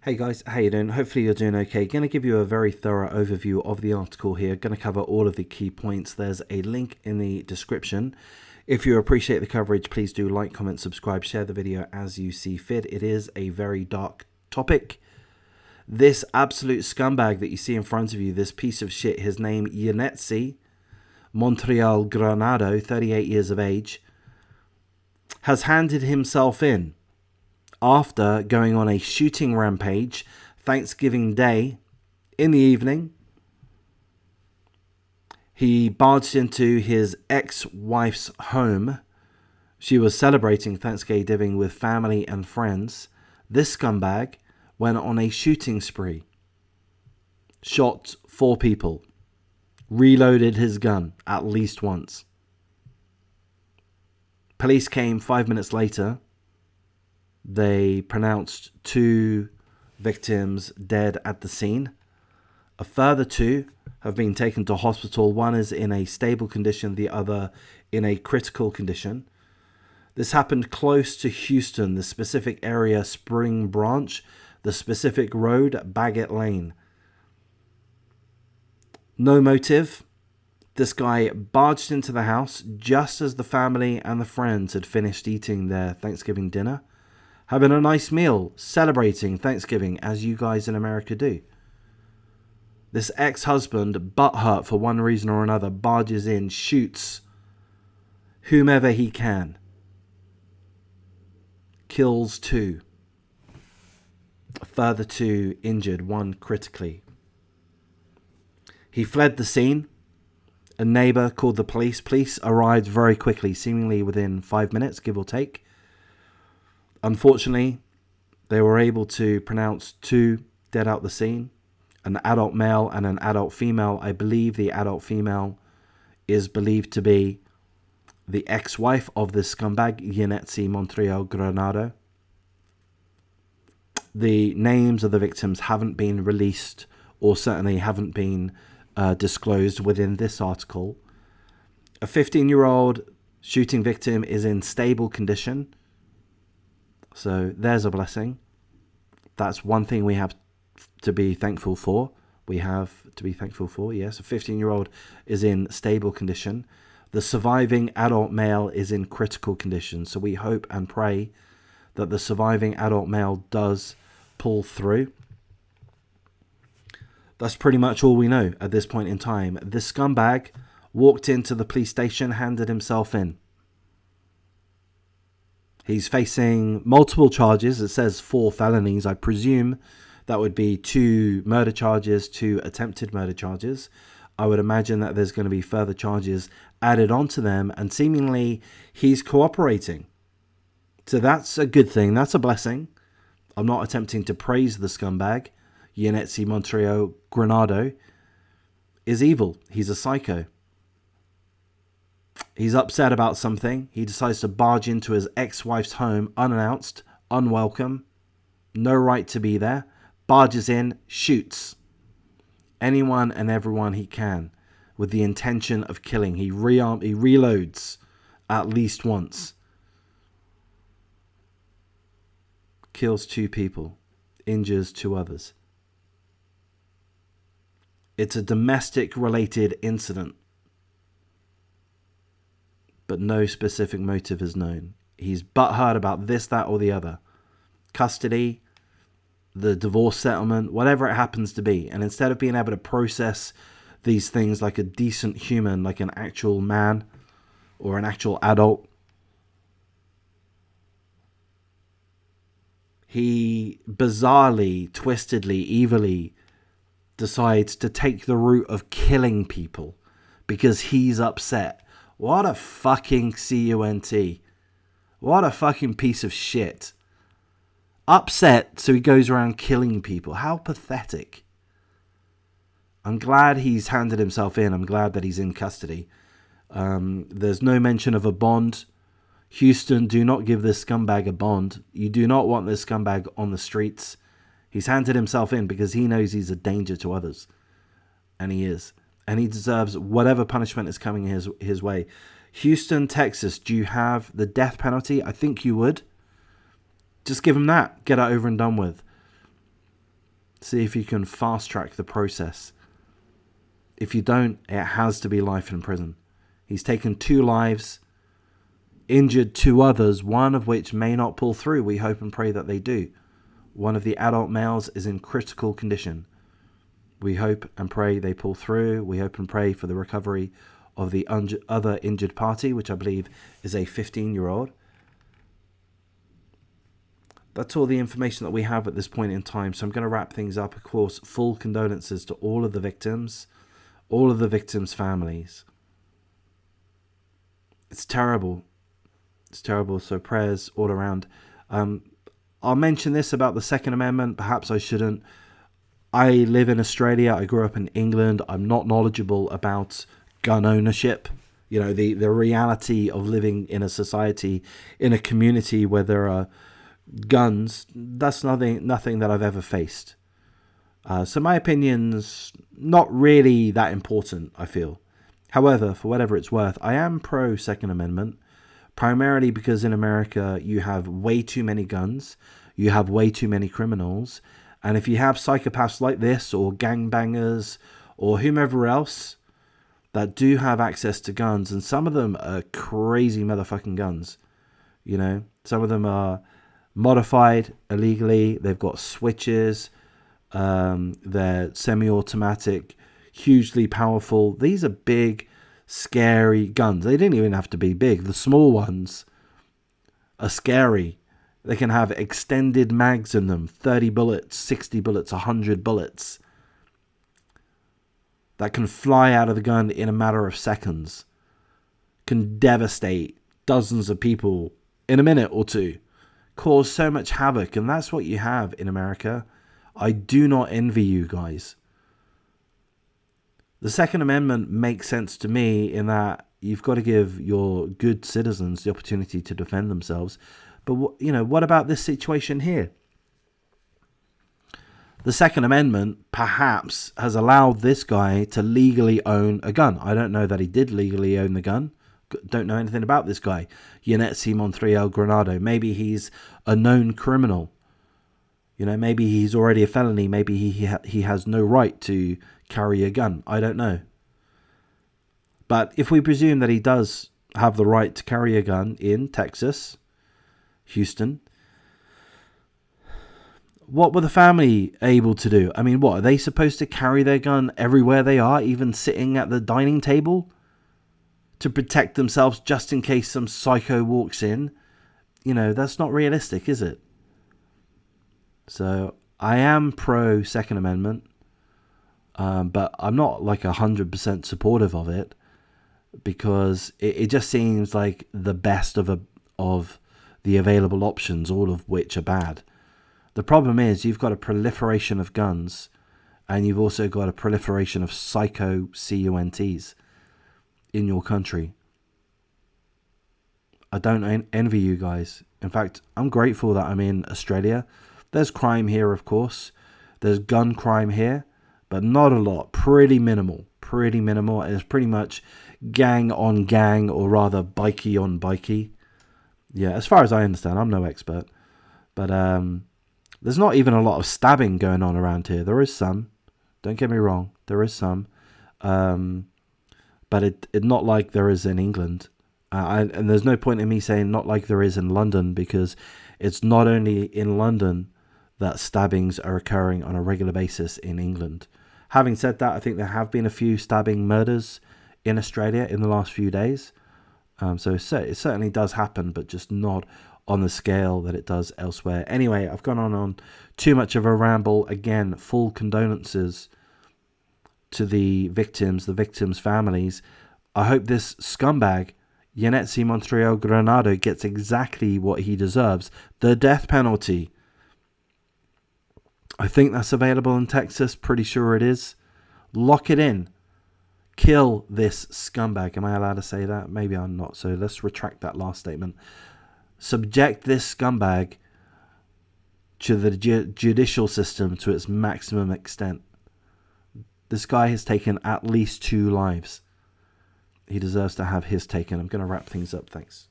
Hey guys, how you doing? Hopefully you're doing okay. Going to give you a very thorough overview of the article here. Going to cover all of the key points. There's a link in the description. If you appreciate the coverage, please do like, comment, subscribe, share the video as you see fit. It is a very dark topic. This absolute scumbag that you see in front of you, this piece of shit, his name Yonetsy, Montreal Granado, 38 years of age, has handed himself in after going on a shooting rampage Thanksgiving Day in the evening. He barged into his ex-wife's home. She was celebrating Thanksgiving with family and friends. This scumbag went on a shooting spree, shot 4 people, reloaded his gun at least once. Police came 5 minutes later. They pronounced 2 victims dead at the scene. A further 2 have been taken to hospital. One is in a stable condition, the other in a critical condition. This happened close to Houston, the specific area Spring Branch, the specific road Baggett Lane. No motive. This guy barged into the house just as the family and the friends had finished eating their Thanksgiving dinner, having a nice meal, celebrating Thanksgiving as you guys in America do. This ex-husband, butthurt for one reason or another, barges in, shoots whomever he can, kills 2, a further 2 injured, 1 critically. He fled the scene. A neighbor called the police. Police arrived very quickly, seemingly within 5 minutes, give or take. Unfortunately, they were able to pronounce 2 dead out the scene, an adult male and an adult female. I believe the adult female is believed to be the ex-wife of this scumbag, Yonetsy Montreal Granado. The names of the victims haven't been released, or certainly haven't been disclosed within this article. A 15-year-old shooting victim is in stable condition. So there's a blessing. That's one thing we have to be thankful for. Yes, a 15-year-old is in stable condition. The surviving adult male is in critical condition. So we hope and pray that the surviving adult male does pull through. That's pretty much all we know at this point in time. This scumbag walked into the police station, handed himself in. He's facing multiple charges. It says 4 felonies. I presume that would be 2 murder charges, 2 attempted murder charges. I would imagine that there's going to be further charges added onto them, and seemingly he's cooperating. So that's a good thing. That's a blessing. I'm not attempting to praise the scumbag. Yonetsy Montreal Granado is evil. He's a psycho. He's upset about something. He decides to barge into his ex-wife's home unannounced, unwelcome, no right to be there. Barges in, shoots anyone and everyone he can with the intention of killing. He reloads at least once. Kills 2 people, injures 2 others. It's a domestic related incident, but no specific motive is known. He's butthurt about this, that, or the other. Custody, the divorce settlement, whatever it happens to be. And instead of being able to process these things like a decent human, like an actual man or an actual adult, he bizarrely, twistedly, evilly decides to take the route of killing people because he's upset. What a fucking cunt. What a fucking piece of shit. Upset, so he goes around killing people. How pathetic. I'm glad he's handed himself in. I'm glad that he's in custody. There's no mention of a bond. Houston, do not give this scumbag a bond. You do not want this scumbag on the streets. He's handed himself in because he knows he's a danger to others. And he is. And he deserves whatever punishment is coming his way. Houston, Texas, do you have the death penalty? I think you would. Just give him that. Get it over and done with. See if you can fast track the process. If you don't, it has to be life in prison. He's taken 2 lives, injured 2 others, one of which may not pull through. We hope and pray that they do. One of the adult males is in critical condition. We hope and pray they pull through. We hope and pray for the recovery of the other injured party, which I believe is a 15-year-old. That's all the information that we have at this point in time. So I'm going to wrap things up. Of course, full condolences to all of the victims, all of the victims' families. It's terrible. It's terrible. So prayers all around. I'll mention this about the Second Amendment. Perhaps I shouldn't. I live in Australia. I grew up in England. I'm not knowledgeable about gun ownership. You know, the reality of living in a society, in a community where there are guns. That's nothing that I've ever faced. So my opinion's not really that important, I feel. However, for whatever it's worth, I am pro Second Amendment, primarily because in America you have way too many guns, you have way too many criminals, and if you have psychopaths like this, or gangbangers, or whomever else that do have access to guns, and some of them are crazy motherfucking guns, you know, some of them are modified illegally, they've got switches, they're semi-automatic, hugely powerful. These are big, scary guns. They didn't even have to be big. The small ones are scary. They can have extended mags in them, 30 bullets, 60 bullets, 100 bullets, that can fly out of the gun in a matter of seconds, can devastate dozens of people in a minute or two, cause so much havoc. And that's what you have in America. I do not envy you guys. The Second Amendment makes sense to me in that you've got to give your good citizens the opportunity to defend themselves. But, what about this situation here? The Second Amendment perhaps has allowed this guy to legally own a gun. I don't know that he did legally own the gun. Don't know anything about this guy. Yonetsy Montreal Granado. Maybe he's a known criminal. Maybe he's already a felony. Maybe he has no right to carry a gun. I don't know. But if we presume that he does have the right to carry a gun in Texas, Houston, what were the family able to do? I mean, what, are they supposed to carry their gun everywhere they are, even sitting at the dining table, to protect themselves just in case some psycho walks in? That's not realistic, is it? So I am pro Second Amendment, but I'm not like 100% supportive of it, because it just seems like the best of the available options, all of which are bad. The problem is you've got a proliferation of guns, and you've also got a proliferation of psycho CUNTs in your country. I don't envy you guys. In fact, I'm grateful that I'm in Australia. There's crime here, of course. There's gun crime here, but not a lot. Pretty minimal. It's pretty much gang on gang, or rather bikey on bikey. Yeah, as far as I understand. I'm no expert. But there's not even a lot of stabbing going on around here. There is some. Don't get me wrong. There is some. But it not like there is in England. And there's no point in me saying not like there is in London, because it's not only in London that stabbings are occurring on a regular basis in England. Having said that, I think there have been a few stabbing murders in Australia in the last few days. So it certainly does happen, but just not on the scale that it does elsewhere. Anyway, I've gone on too much of a ramble. Again, full condolences to the victims' families. I hope this scumbag, Yonetsy Montreal Granado, gets exactly what he deserves, the death penalty. I think that's available in Texas. Pretty sure it is. Lock it in. Kill this scumbag. Am I allowed to say that? Maybe I'm not. So let's retract that last statement. Subject this scumbag to the judicial system to its maximum extent. This guy has taken at least 2 lives. He deserves to have his taken. I'm going to wrap things up. Thanks.